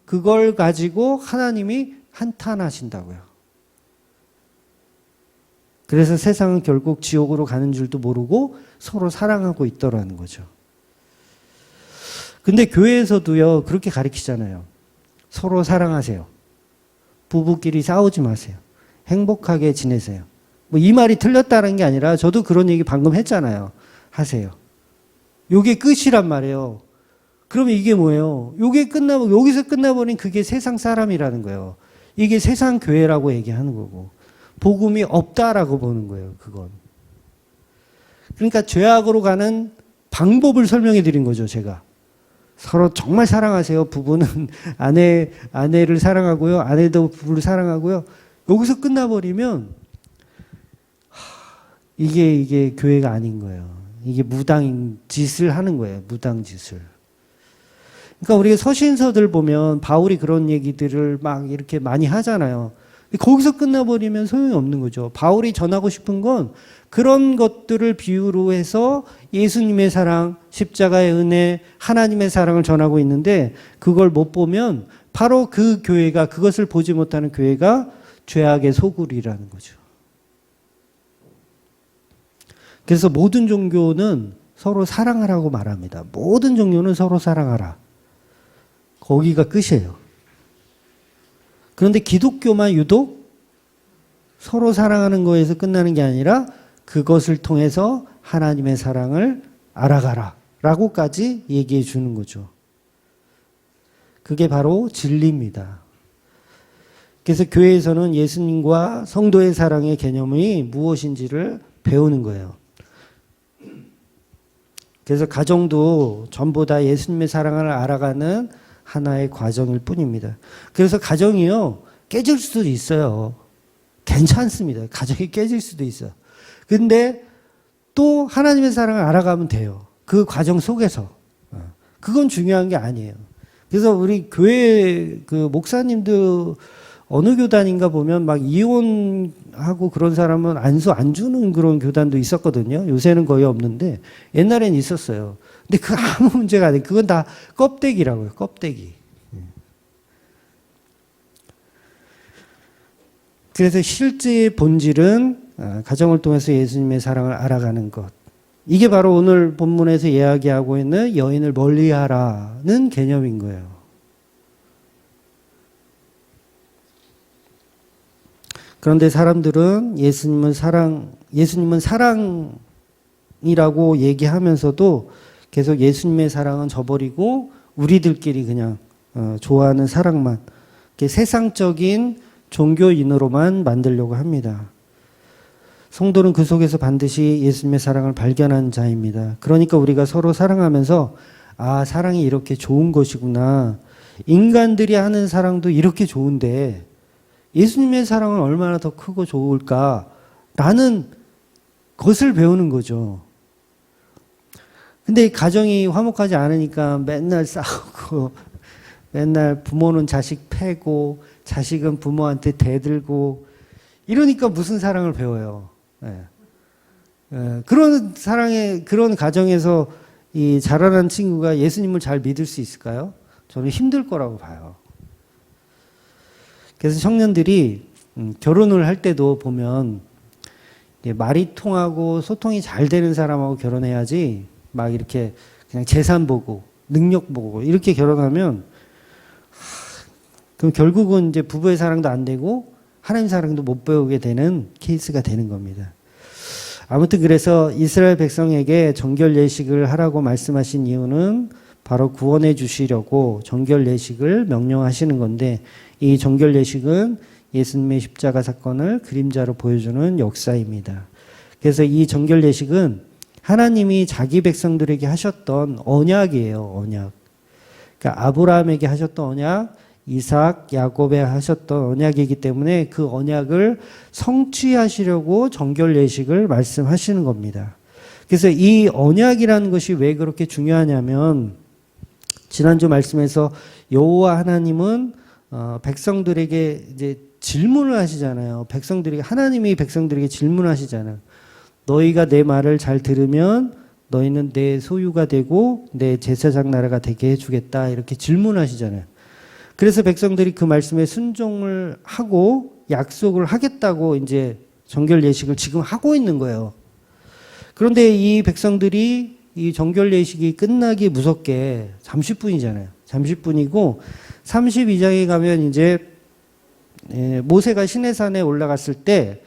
그걸 가지고 하나님이 한탄하신다고요. 그래서 세상은 결국 지옥으로 가는 줄도 모르고 서로 사랑하고 있더라는 거죠. 근데 교회에서도요, 그렇게 가르치잖아요. 서로 사랑하세요. 부부끼리 싸우지 마세요. 행복하게 지내세요. 뭐 이 말이 틀렸다는 게 아니라 저도 그런 얘기 방금 했잖아요. 하세요. 요게 끝이란 말이에요. 그러면 이게 뭐예요? 요게 끝나고 여기서 끝나버린 그게 세상 사람이라는 거예요. 이게 세상 교회라고 얘기하는 거고 복음이 없다라고 보는 거예요. 그건. 그러니까 죄악으로 가는 방법을 설명해 드린 거죠. 제가. 서로 정말 사랑하세요. 부부는 아내를 사랑하고요. 아내도 부부를 사랑하고요. 여기서 끝나버리면 이게 교회가 아닌 거예요. 이게 무당 짓을 하는 거예요. 무당 짓을. 그러니까 우리가 서신서들 보면 바울이 그런 얘기들을 막 이렇게 많이 하잖아요. 거기서 끝나버리면 소용이 없는 거죠. 바울이 전하고 싶은 건 그런 것들을 비유로 해서 예수님의 사랑, 십자가의 은혜, 하나님의 사랑을 전하고 있는데 그걸 못 보면 바로 그 교회가, 그것을 보지 못하는 교회가 죄악의 소굴이라는 거죠. 그래서 모든 종교는 서로 사랑하라고 말합니다. 모든 종교는 서로 사랑하라. 거기가 끝이에요. 그런데 기독교만 유독 서로 사랑하는 거에서 끝나는 게 아니라 그것을 통해서 하나님의 사랑을 알아가라 라고까지 얘기해 주는 거죠. 그게 바로 진리입니다. 그래서 교회에서는 예수님과 성도의 사랑의 개념이 무엇인지를 배우는 거예요. 그래서 가정도 전부 다 예수님의 사랑을 알아가는 하나의 과정일 뿐입니다. 그래서 가정이요, 깨질 수도 있어요. 괜찮습니다. 가정이 깨질 수도 있어요. 근데 또 하나님의 사랑을 알아가면 돼요. 그 과정 속에서. 그건 중요한 게 아니에요. 그래서 우리 교회 그 목사님들 어느 교단인가 보면 막 이혼하고 그런 사람은 안수 안 주는 그런 교단도 있었거든요. 요새는 거의 없는데 옛날엔 있었어요. 근데 그거 아무 문제가 아니에요. 그건 다 껍데기라고요. 껍데기. 그래서 실제의 본질은 가정을 통해서 예수님의 사랑을 알아가는 것. 이게 바로 오늘 본문에서 이야기하고 있는 여인을 멀리하라는 개념인 거예요. 그런데 사람들은 예수님은 사랑이라고 얘기하면서도 계속 예수님의 사랑은 저버리고 우리들끼리 그냥 좋아하는 사랑만, 세상적인 종교인으로만 만들려고 합니다. 성도는 그 속에서 반드시 예수님의 사랑을 발견하는 자입니다. 그러니까 우리가 서로 사랑하면서 아, 사랑이 이렇게 좋은 것이구나. 인간들이 하는 사랑도 이렇게 좋은데 예수님의 사랑은 얼마나 더 크고 좋을까라는 것을 배우는 거죠. 근데 가정이 화목하지 않으니까 맨날 싸우고 맨날 부모는 자식 패고 자식은 부모한테 대들고 이러니까 무슨 사랑을 배워요. 그런 그런 가정에서 이 자라난 친구가 예수님을 잘 믿을 수 있을까요? 저는 힘들 거라고 봐요. 그래서 청년들이 결혼을 할 때도 보면 말이 통하고 소통이 잘 되는 사람하고 결혼해야지 막 이렇게 그냥 재산 보고 능력 보고 이렇게 결혼하면 그럼 결국은 이제 부부의 사랑도 안 되고 하나님 사랑도 못 배우게 되는 케이스가 되는 겁니다. 아무튼 그래서 이스라엘 백성에게 정결 예식을 하라고 말씀하신 이유는 바로 구원해 주시려고 정결 예식을 명령하시는 건데 이 정결 예식은 예수님의 십자가 사건을 그림자로 보여주는 역사입니다. 그래서 이 정결 예식은 하나님이 자기 백성들에게 하셨던 언약이에요. 언약. 그러니까 아브라함에게 하셨던 언약, 이삭, 야곱에 하셨던 언약이기 때문에 그 언약을 성취하시려고 정결 예식을 말씀하시는 겁니다. 그래서 이 언약이라는 것이 왜 그렇게 중요하냐면 지난주 말씀에서 여호와 하나님은 백성들에게 이제 질문을 하시잖아요. 하나님이 백성들에게 질문하시잖아요. 너희가 내 말을 잘 들으면 너희는 내 소유가 되고 내 제사장 나라가 되게 해주겠다. 이렇게 질문하시잖아요. 그래서 백성들이 그 말씀에 순종을 하고 약속을 하겠다고 이제 정결 예식을 지금 하고 있는 거예요. 그런데 이 백성들이 이 정결 예식이 끝나기 무섭게 잠시뿐이잖아요. 잠시뿐이고 32장에 가면 이제 모세가 시내산에 올라갔을 때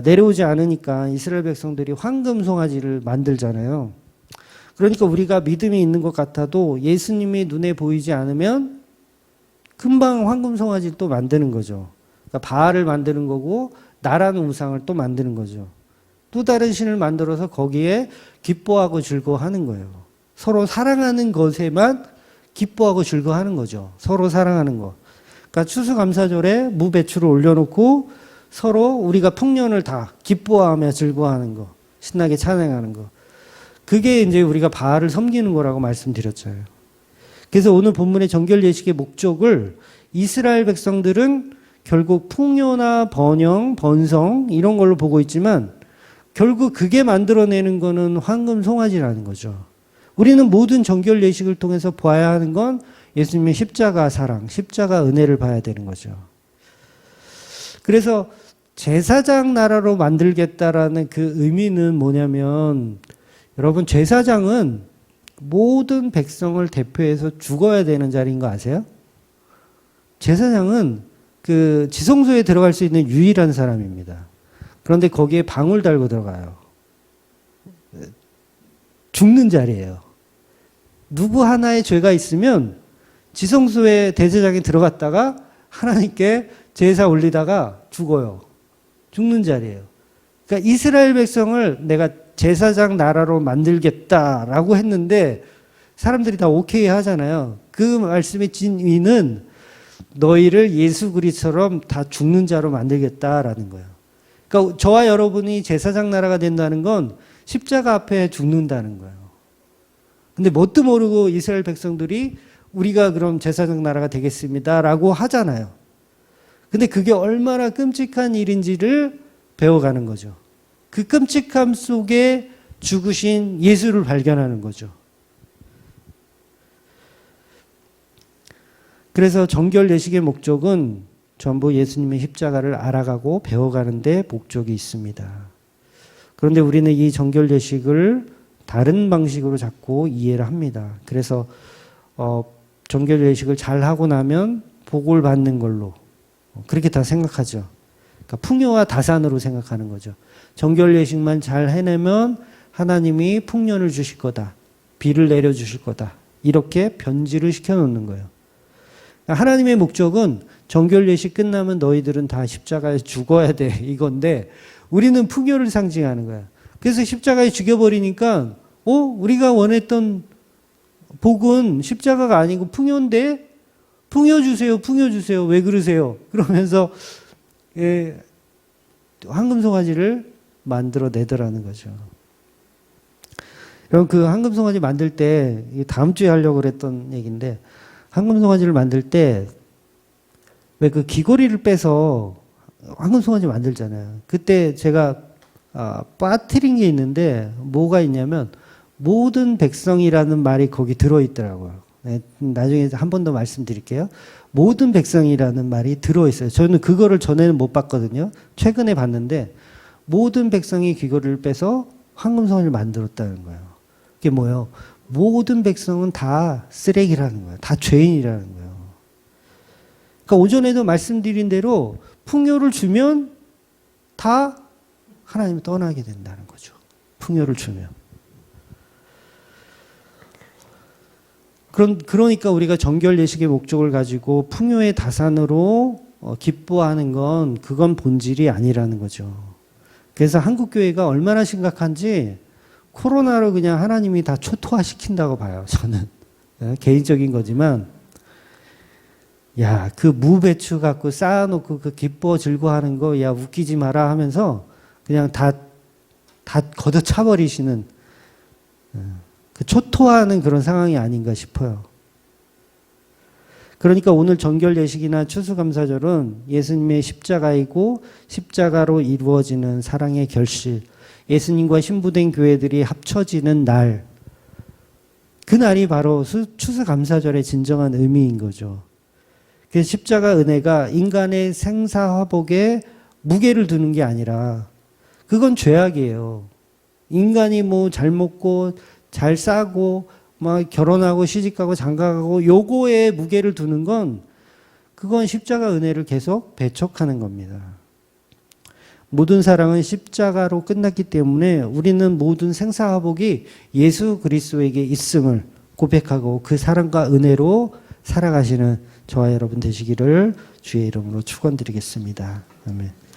내려오지 않으니까 이스라엘 백성들이 황금 송아지를 만들잖아요. 그러니까 우리가 믿음이 있는 것 같아도 예수님이 눈에 보이지 않으면 금방 황금 송아지를 또 만드는 거죠. 그러니까 바알을 만드는 거고 나라는 우상을 또 만드는 거죠. 또 다른 신을 만들어서 거기에 기뻐하고 즐거워하는 거예요. 서로 사랑하는 것에만 기뻐하고 즐거워하는 거죠. 서로 사랑하는 것. 그러니까 추수감사절에 무배추를 올려놓고 서로 우리가 풍년을 다 기뻐하며 즐거워하는 거, 신나게 찬양하는 거. 그게 이제 우리가 바알을 섬기는 거라고 말씀드렸잖아요. 그래서 오늘 본문의 정결 예식의 목적을 이스라엘 백성들은 결국 풍요나 번영, 번성 이런 걸로 보고 있지만 결국 그게 만들어내는 거는 황금 송아지라는 거죠. 우리는 모든 정결 예식을 통해서 봐야 하는 건 예수님의 십자가 사랑, 십자가 은혜를 봐야 되는 거죠. 그래서 제사장 나라로 만들겠다라는 그 의미는 뭐냐면 여러분 제사장은 모든 백성을 대표해서 죽어야 되는 자리인 거 아세요? 제사장은 그 지성소에 들어갈 수 있는 유일한 사람입니다. 그런데 거기에 방울 달고 들어가요. 죽는 자리예요. 누구 하나의 죄가 있으면 지성소에 대제장이 들어갔다가 하나님께 제사 올리다가 죽어요. 죽는 자리예요. 그러니까 이스라엘 백성을 내가 제사장 나라로 만들겠다라고 했는데 사람들이 다 오케이 하잖아요. 그 말씀의 진위는 너희를 예수 그리스도처럼 다 죽는 자로 만들겠다라는 거예요. 그러니까 저와 여러분이 제사장 나라가 된다는 건 십자가 앞에 죽는다는 거예요. 근데 뭣도 모르고 이스라엘 백성들이 우리가 그럼 제사장 나라가 되겠습니다라고 하잖아요. 근데 그게 얼마나 끔찍한 일인지를 배워가는 거죠. 그 끔찍함 속에 죽으신 예수를 발견하는 거죠. 그래서 정결 예식의 목적은 전부 예수님의 십자가를 알아가고 배워가는 데 목적이 있습니다. 그런데 우리는 이 정결 예식을 다른 방식으로 자꾸 이해를 합니다. 그래서 정결 예식을 잘 하고 나면 복을 받는 걸로 그렇게 다 생각하죠. 그러니까 풍요와 다산으로 생각하는 거죠. 정결 예식만 잘 해내면 하나님이 풍년을 주실 거다. 비를 내려주실 거다. 이렇게 변질을 시켜놓는 거예요. 하나님의 목적은 정결 예식 끝나면 너희들은 다 십자가에 죽어야 돼. 이건데 우리는 풍요를 상징하는 거야. 그래서 십자가에 죽여버리니까 우리가 원했던 복은 십자가가 아니고 풍요인데 풍요 주세요. 풍요 주세요. 왜 그러세요? 그러면서 황금송아지를 만들어내더라는 거죠. 여러분 그 황금송아지 만들 때 다음 주에 하려고 그랬던 얘기인데 황금송아지를 만들 때 왜 그 귀고리를 빼서 황금송아지 만들잖아요. 그때 제가 빠뜨린 게 있는데 뭐가 있냐면 모든 백성이라는 말이 거기 들어있더라고요. 네, 나중에 한 번 더 말씀드릴게요. 모든 백성이라는 말이 들어있어요. 저는 그거를 전에는 못 봤거든요. 최근에 봤는데 모든 백성이 귀고리를 빼서 황금송아지를 만들었다는 거예요. 그게 뭐예요? 모든 백성은 다 쓰레기라는 거예요. 다 죄인이라는 거예요. 그러니까 오전에도 말씀드린 대로 풍요를 주면 다 하나님을 떠나게 된다는 거죠. 풍요를 주면. 그러니까 우리가 정결 예식의 목적을 가지고 풍요의 다산으로 기뻐하는 그건 본질이 아니라는 거죠. 그래서 한국교회가 얼마나 심각한지 코로나로 그냥 하나님이 다 초토화시킨다고 봐요. 저는. 개인적인 거지만 그 무배추 갖고 쌓아놓고 그 기뻐 즐거워하는 거 웃기지 마라 하면서 그냥 다 걷어차버리시는 그 초토화하는 그런 상황이 아닌가 싶어요. 그러니까 오늘 정결 예식이나 추수감사절은 예수님의 십자가이고 십자가로 이루어지는 사랑의 결실, 예수님과 신부된 교회들이 합쳐지는 날, 그 날이 바로 추수감사절의 진정한 의미인 거죠. 그래서 십자가 은혜가 인간의 생사화복에 무게를 두는 게 아니라 그건 죄악이에요. 인간이 잘 먹고 잘 싸고 막 결혼하고 시집가고 장가가고 요거에 무게를 두는 그건 십자가 은혜를 계속 배척하는 겁니다. 모든 사랑은 십자가로 끝났기 때문에 우리는 모든 생사화복이 예수 그리스도에게 있음을 고백하고 그 사랑과 은혜로 살아가시는 저와 여러분 되시기를 주의 이름으로 축원드리겠습니다. 아멘.